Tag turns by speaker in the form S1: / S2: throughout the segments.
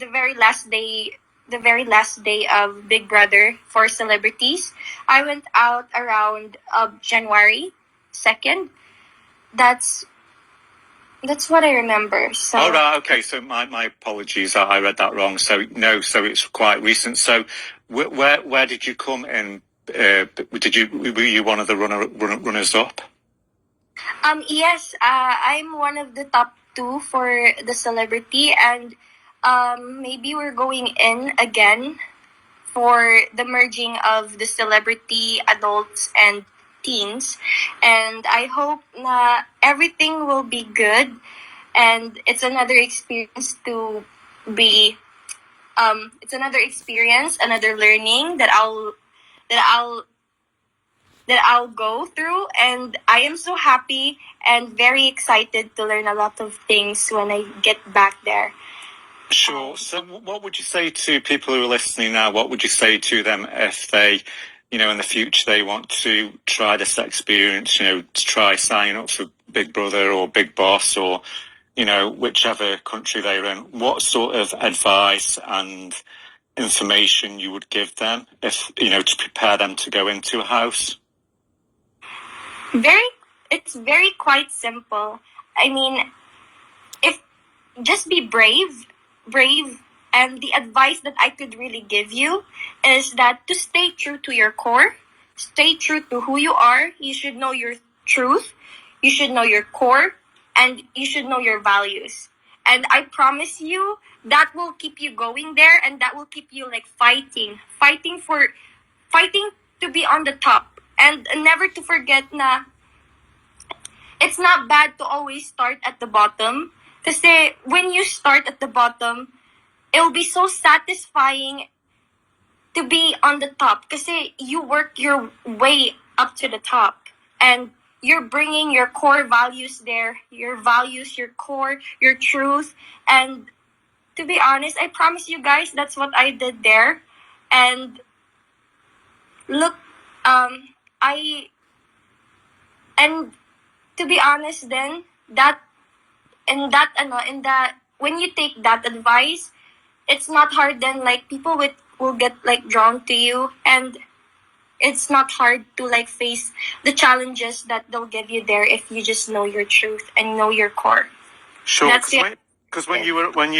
S1: the very last day of Big Brother for celebrities. I went out around January 2nd. That's what I remember. So.
S2: Oh, right, okay. So my apologies. I read that wrong. So no, so it's quite recent. So where did you come in? Were you one of the runners up?
S1: Yes. I'm one of the top two for the celebrity, and maybe we're going in again for the merging of the celebrity, adults, and teens. And I hope na everything will be good, and it's another experience to be it's another experience, another learning that I'll that I'll go through, and I am so happy and very excited to learn a lot of things when I get back there.
S2: Sure. So what would you say to people who are listening now? What would you say to them if they, in the future they want to try this experience, to try signing up for Big Brother or Big Boss or, whichever country they're in? What sort of advice and information you would give them if, to prepare them to go into a house?
S1: It's very quite simple. I mean, if just be brave, and the advice that I could really give you is that to stay true to your core, stay true to who you are. You should know your truth, you should know your core, and you should know your values. And I promise you that will keep you going there, and that will keep you like fighting to be on the top, and never to forget na it's not bad to always start at the bottom. Kasi when you start at the bottom, it will be so satisfying to be on the top. Kasi you work your way up to the top. And you're bringing your core values there. Your values, your core, your truth. And to be honest, I promise you guys, that's what I did there. And look, to be honest then, when you take that advice, it's not hard then, like people will get like drawn to you, and it's not hard to like face the challenges that they'll give you there if you just know your truth and know your core.
S2: Sure. Because when you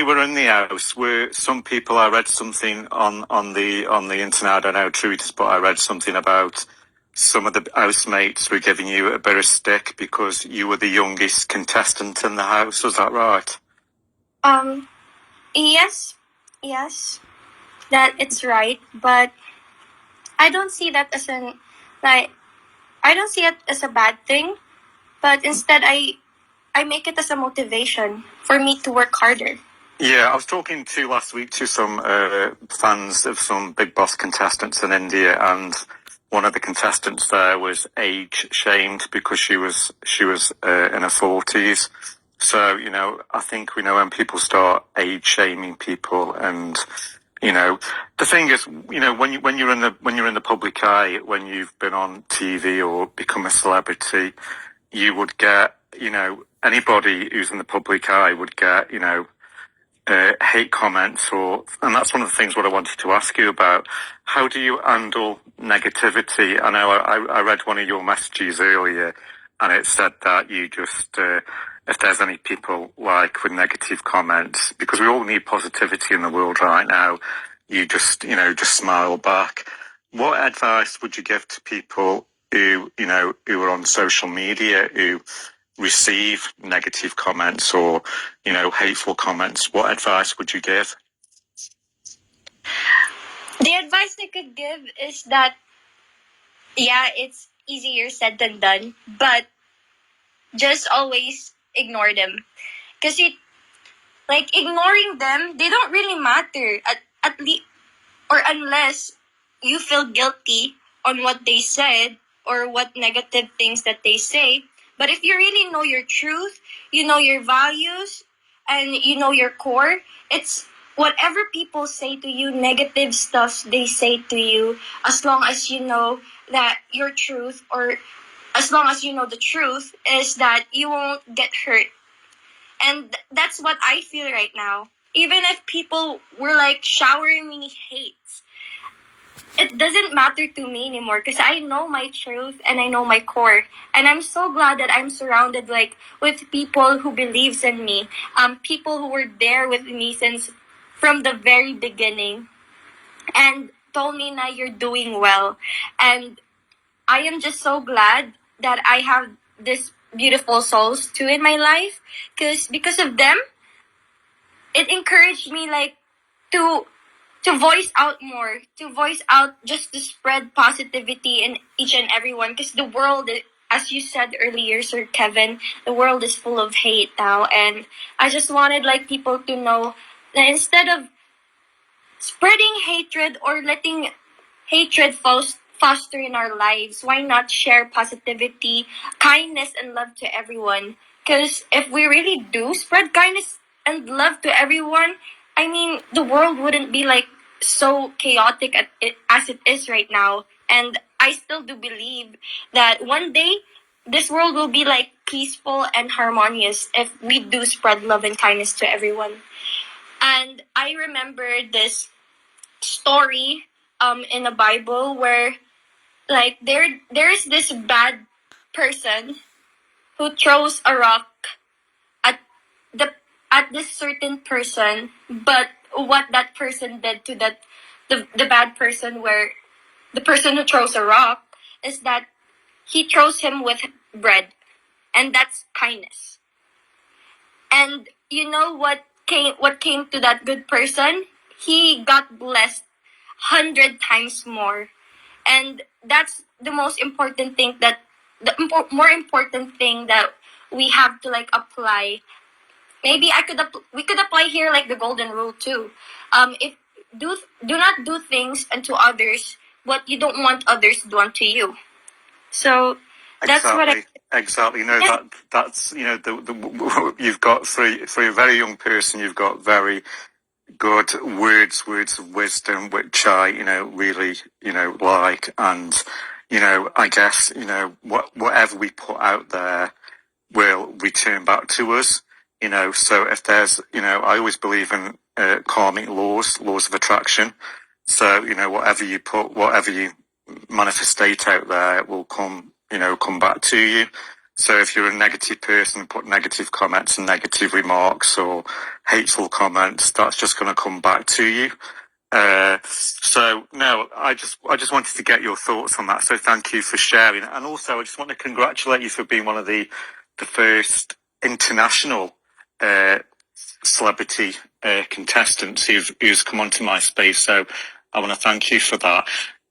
S2: were in the house, were some people, I read something on the internet, I don't know how true it is, but I read something about some of the housemates were giving you a bit of stick because you were the youngest contestant in the house. Was that right?
S1: Yes, that it's right, but I don't see that as I don't see it as a bad thing, but instead I make it as a motivation for me to work harder.
S2: Yeah, I was talking last week to some fans of some Big Boss contestants in India, and one of the contestants there was age shamed because she was in her 40s. So, I think when people start age shaming people, and the thing is, when you're in the public eye, when you've been on TV or become a celebrity, you would get, anybody who's in the public eye would get, hate comments, and that's one of the things what I wanted to ask you about. How do you handle negativity? I know I read one of your messages earlier, and it said that you just, if there's any people like with negative comments, because we all need positivity in the world right now, you just smile back. What advice would you give to people who are on social media, who receive negative comments or, hateful comments? What advice would you give?
S1: The advice I could give is that, yeah, it's easier said than done, but just always ignore them. Because ignoring them, they don't really matter, at least, or unless you feel guilty on what they said or what negative things that they say. But if you really know your truth, you know your values, and you know your core, it's whatever people say to you, negative stuff they say to you, as long as you know that your truth, or as long as you know the truth, is that you won't get hurt. And that's what I feel right now. even if people were like showering me hates, it doesn't matter to me anymore because I know my truth and I know my core. And I'm so glad that I'm surrounded like with people who believes in me. People who were there with me since from the very beginning and told me na you're doing well. And I am just so glad that I have this beautiful souls too in my life because of them it encouraged me like to voice out more, to voice out just to spread positivity in each and everyone. Because the world, as you said earlier, Sir Kevin, the world is full of hate now, and I just wanted like people to know that instead of spreading hatred or letting hatred foster in our lives, why not share positivity, kindness, and love to everyone? Because if we really do spread kindness and love to everyone, I mean, the world wouldn't be like so chaotic as it is right now. And I still do believe that one day this world will be like peaceful and harmonious if we do spread love and kindness to everyone. And I remember this story in the Bible where like there's this bad person who throws a rock at the at this certain person, but what that person did to the bad person where the person who throws a rock is that he throws him with bread, and that's kindness. And you know what came to that good person? He got blessed 100 times more. And that's the most important thing that more important thing that we have to like apply. Maybe we could apply here like the golden rule too. If do not do things unto others what you don't want others to do unto you. So that's what I.
S2: Exactly. No, that's you've got for a very young person, you've got very good words of wisdom, which I really like, and I guess whatever we put out there will return back to us. So if there's I always believe in karmic laws of attraction. So whatever you manifestate out there will come back to you. So if you're a negative person, put negative comments and negative remarks or hateful comments, that's just going to come back to you. So no, I just wanted to get your thoughts on that. So thank you for sharing, and also I just want to congratulate you for being one of the first international celebrity contestants who's come onto my space. So I want to thank you for that.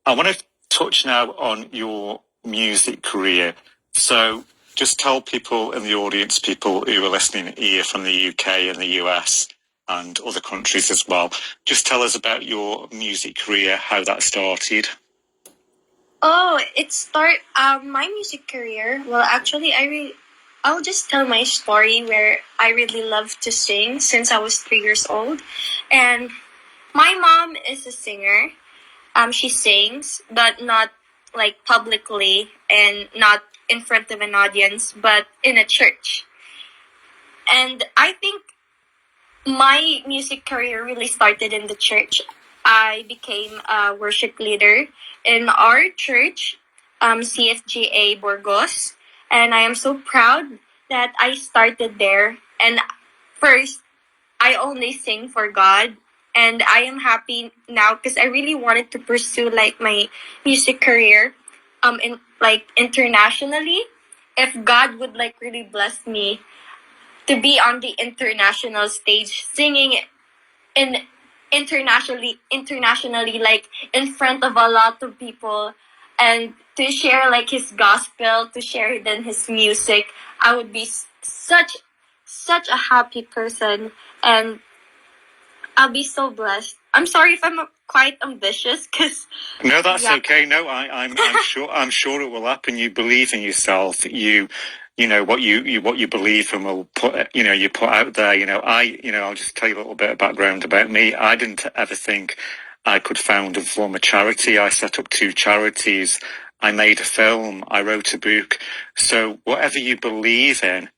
S2: I want to touch now on your music career. So just tell people in the audience, people who are listening here from the UK and the US and other countries as well, just tell us about your music career, how that started.
S1: Oh, my music career. Well, actually, I'll just tell my story where I really love to sing since I was 3 years old, and my mom is a singer. She sings, but not like publicly and not in front of an audience, but in a church. And I think my music career really started in the church. I became a worship leader in our church, CFGA Burgos, and I am so proud that I started there. And first, I only sing for God, and I am happy now because I really wanted to pursue like my music career, in like internationally. If God would like really bless me to be on the international stage singing in internationally like in front of a lot of people and to share like his gospel, to share then his music, I would be such a happy person, and I'll be so blessed. I'm sorry if I'm quite ambitious because
S2: no, that's okay. No, I'm sure it will happen. You believe in yourself. You know what you believe and will put you put out there. I'll just tell you a little bit of background about me. I didn't ever think I could found and form a charity. I set up 2 charities. I made a film. I wrote a book. So whatever you believe in,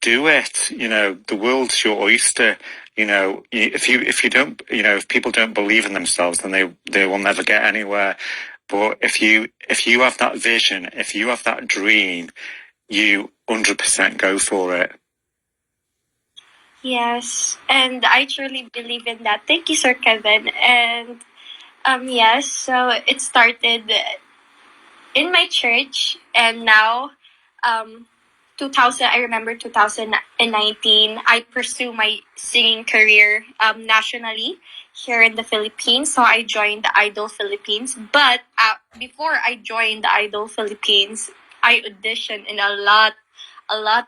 S2: do it. The world's your oyster. if you don't, if people don't believe in themselves, then they will never get anywhere. But if you have that vision, if you have that dream, you 100% go for it.
S1: Yes, and I truly believe in that. Thank you, Sir Kevin. And yes, so it started in my church, and now, 2000. I remember 2019. I pursue my singing career nationally here in the Philippines. So I joined the Idol Philippines. But before I joined the Idol Philippines, I auditioned in a lot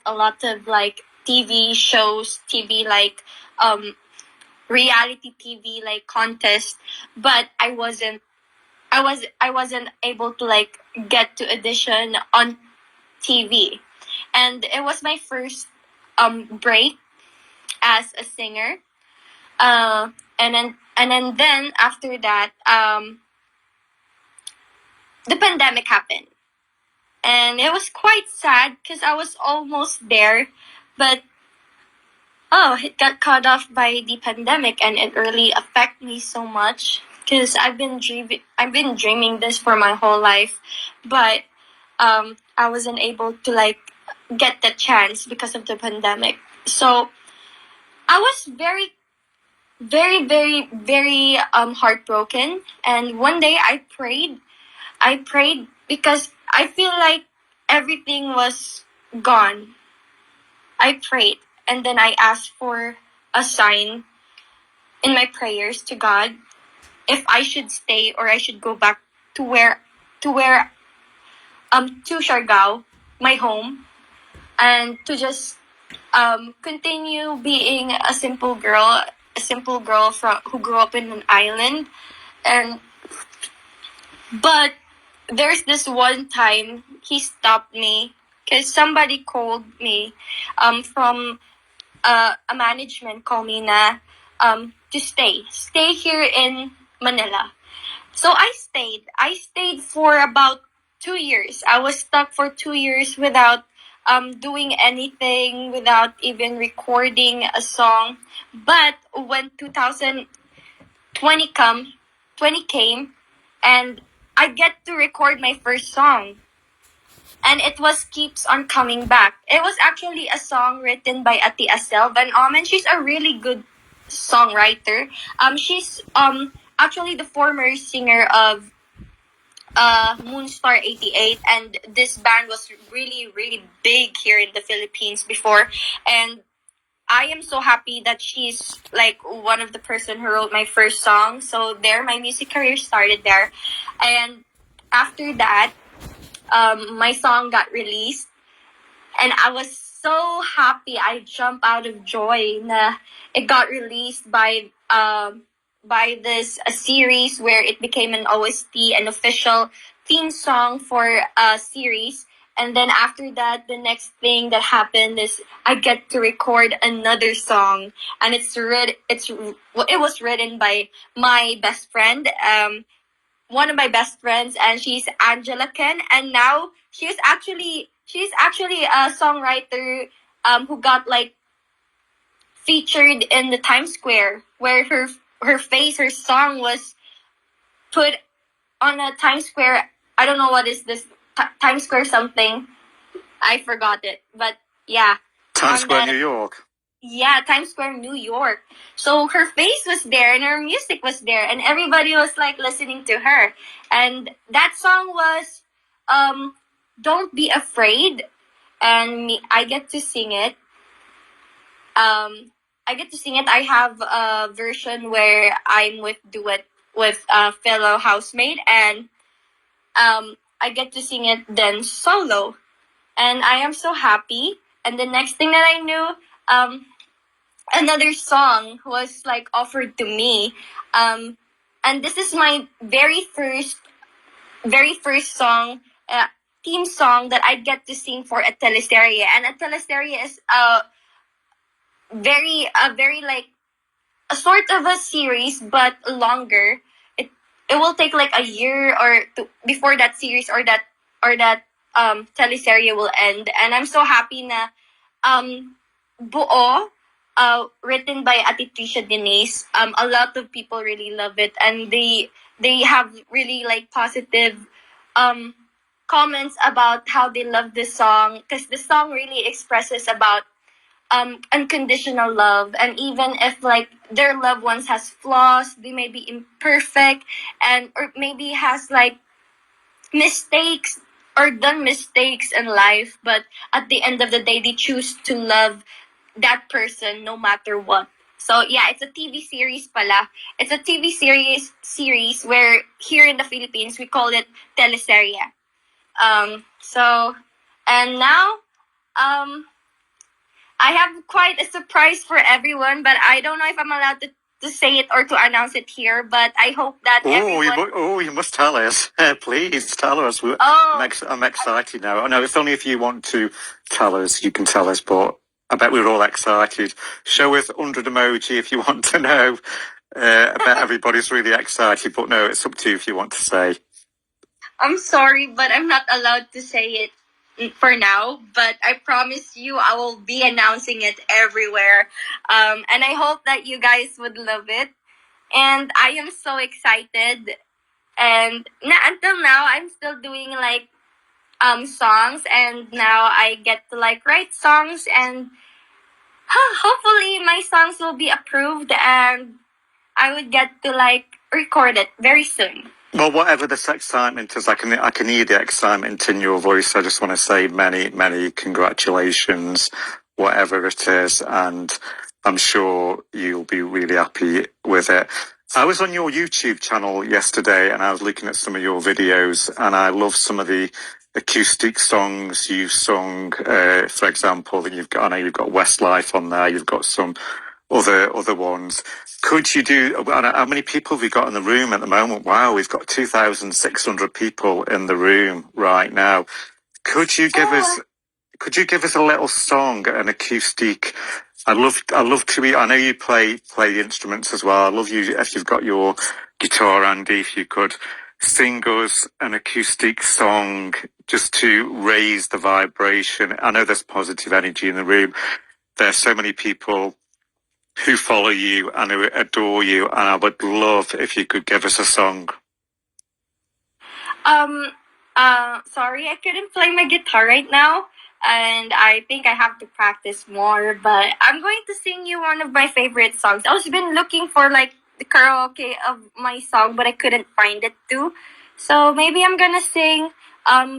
S1: of like TV shows, TV like reality TV like contest, but I wasn't able to like get to audition on TV, and it was my first break as a singer. And then after that, the pandemic happened, and it was quite sad because I was almost there, but it got cut off by the pandemic, and it really affected me so much because I've been dreaming this for my whole life, but I wasn't able to like get the chance because of the pandemic. So I was very, very, very, very heartbroken. And one day I prayed. I prayed because I feel like everything was gone. I prayed, and then I asked for a sign in my prayers to God if I should stay or I should go back to where to Siargao, my home, and to just continue being a simple girl from who grew up in an island. And but there's this one time he stopped me because somebody called me from a management called me na to stay here in Manila. So I stayed for about 2 years. I was stuck for 2 years without doing anything, without even recording a song. But when 2020 came, and I get to record my first song, and it was Keeps on Coming Back. It was actually a song written by Ati Asel Van Omen. She's a really good songwriter. She's actually the former singer of Moonstar 88, and this band was really, really big here in the Philippines before. And I am so happy that she's like one of the person who wrote my first song. So there, my music career started there. And after that, my song got released, and I was so happy. I jumped out of joy na it got released by this a series where it became an OST, an official theme song for a series. And then after that, the next thing that happened is I get to record another song, and it was written by my best friend, one of my best friends, and she's Angela Ken, and now she's actually a songwriter who got like featured in the Times Square, where her song was put on a Times Square. I don't know what is this Times Square something. I forgot it, but yeah.
S2: Times Square, New York.
S1: Yeah, Times Square, New York. So her face was there and her music was there, and everybody was like listening to her. And that song was Don't Be Afraid, and I get to sing it. I have a version where I'm with duet with a fellow housemate, and I get to sing it then solo. And I am so happy. And the next thing that I knew, another song was like offered to me, and this is my very first song, theme song that I get to sing for a teleserye. And a teleserye is a very like a sort of a series but longer. It will take like a year or two before that series or that teleserye will end. And I'm so happy na buo written by Atitricia Denise. A lot of people really love it, and they have really like positive comments about how they love this song, because the song really expresses about unconditional love, and even if like their loved ones has flaws, they may be imperfect, and or maybe has like mistakes or done mistakes in life, but at the end of the day they choose to love that person no matter what. So yeah, it's a TV series pala. It's a TV series where here in the Philippines we call it teleserye. So and now I have quite a surprise for everyone, but I don't know if I'm allowed to say it or to announce it here, but I hope that everyone...
S2: You must tell us. Please tell us. I'm excited now. No, it's only if you want to tell us, you can tell us, but I bet we're all excited. Show us 100 emoji if you want to know. I bet everybody's really excited, but no, it's up to you if you want to say.
S1: I'm sorry, but I'm not allowed to say it for now, but I promise you I will be announcing it everywhere. And I hope that you guys would love it. And I am so excited. And until now, I'm still doing like songs, and now I get to like write songs, and hopefully my songs will be approved, and I would get to like record it very soon.
S2: Well, whatever this excitement is, I can hear the excitement in your voice. I just want to say many congratulations, whatever it is, and I'm sure you'll be really happy with it. I was on your YouTube channel yesterday, and I was looking at some of your videos, and I love some of the acoustic songs you've sung. For example, that I know you've got Westlife on there. You've got some other ones. Could you do, how many people have we got in the room at the moment? Wow, we've got 2,600 people in the room right now. Could you give us a little song, an acoustic? I love to, I know you play the instruments as well. I love you, if you've got your guitar, Andy, if you could sing us an acoustic song just to raise the vibration. I know there's positive energy in the room. There's so many people who follow you and who adore you, and I would love if you could give us a song.
S1: Sorry, I couldn't play my guitar right now, and I think I have to practice more, but I'm going to sing you one of my favorite songs. I was been looking for like the karaoke of my song, but I couldn't find it too. So maybe I'm gonna sing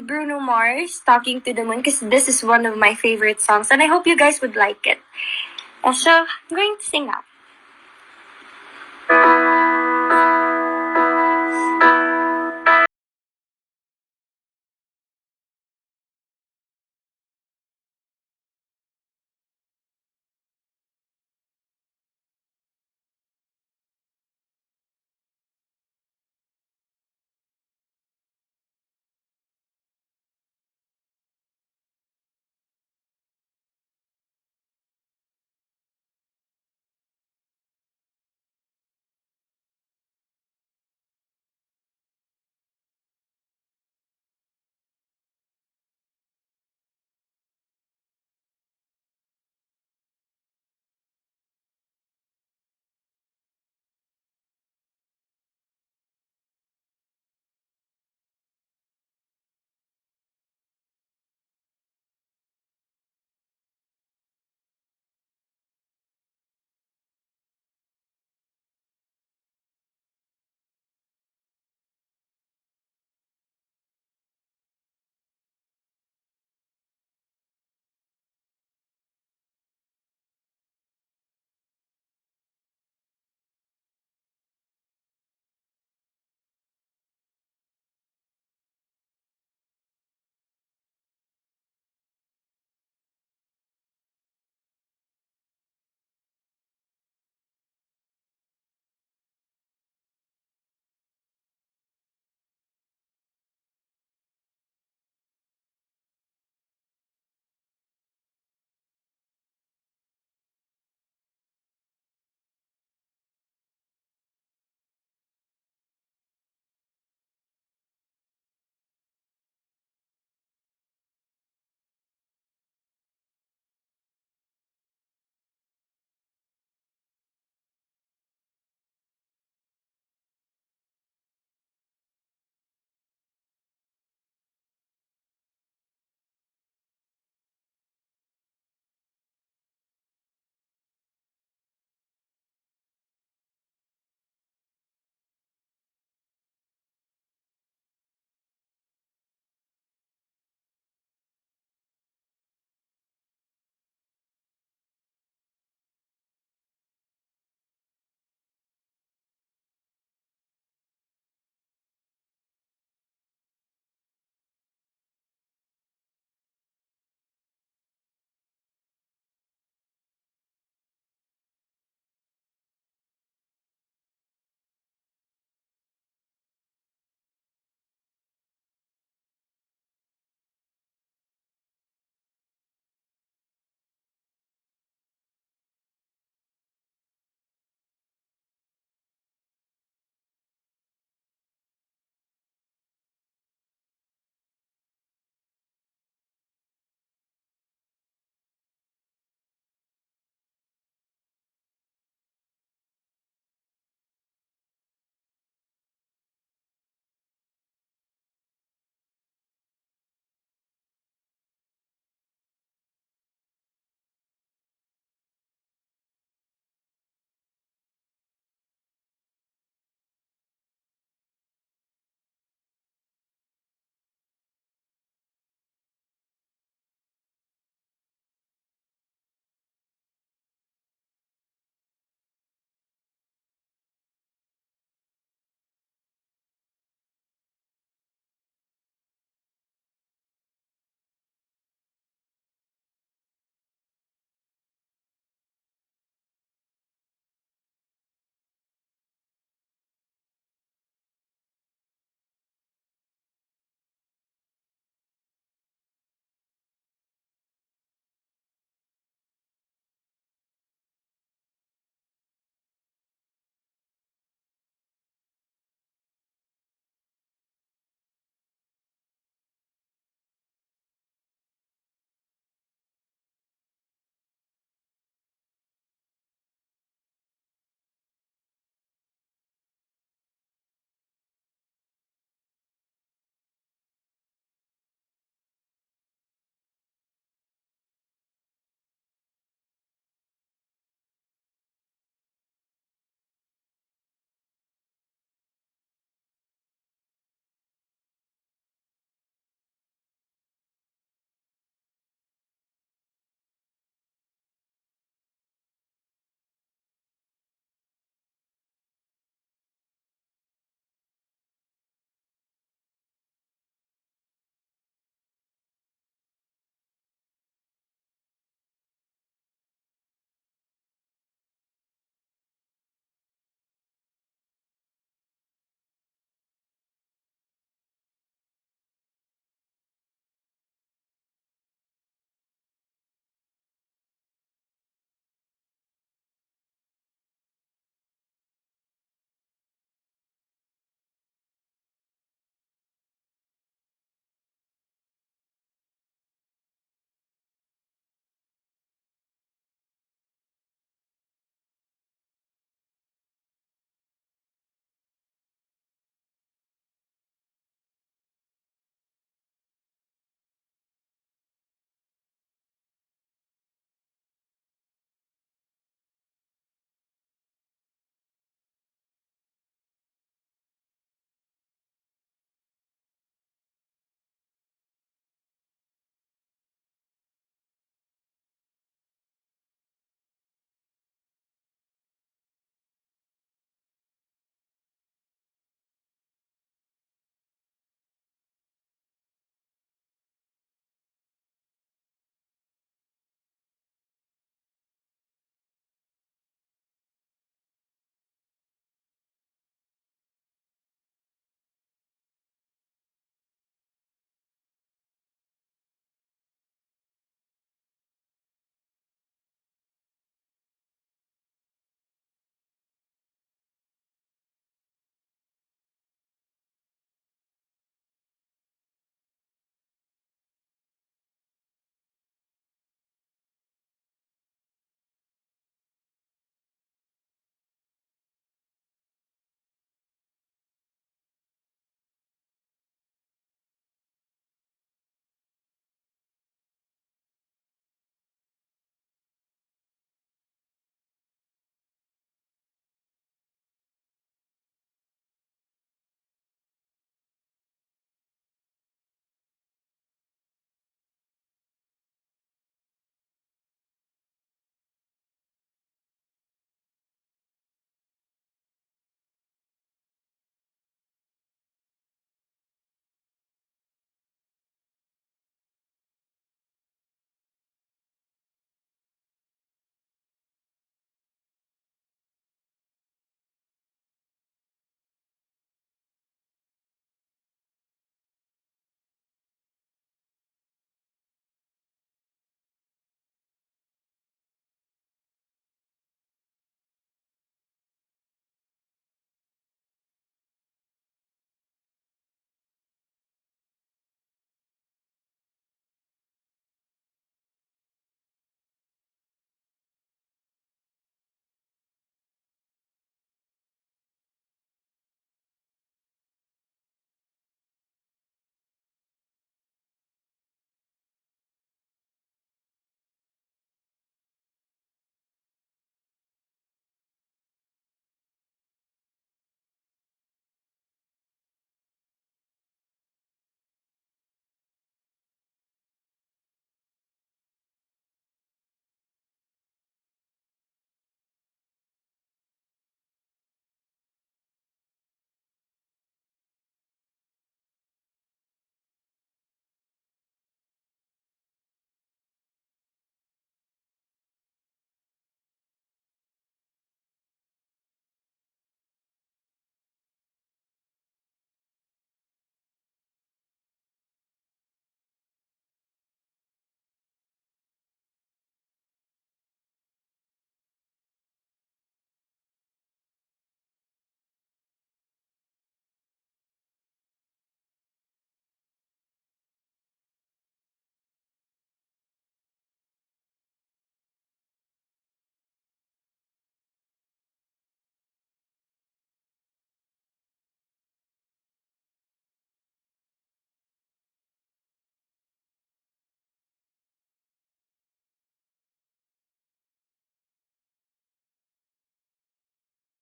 S1: Bruno Mars, Talking to the Moon, because this is one of my favorite songs, and I hope you guys would like it. So I'm going to sing now.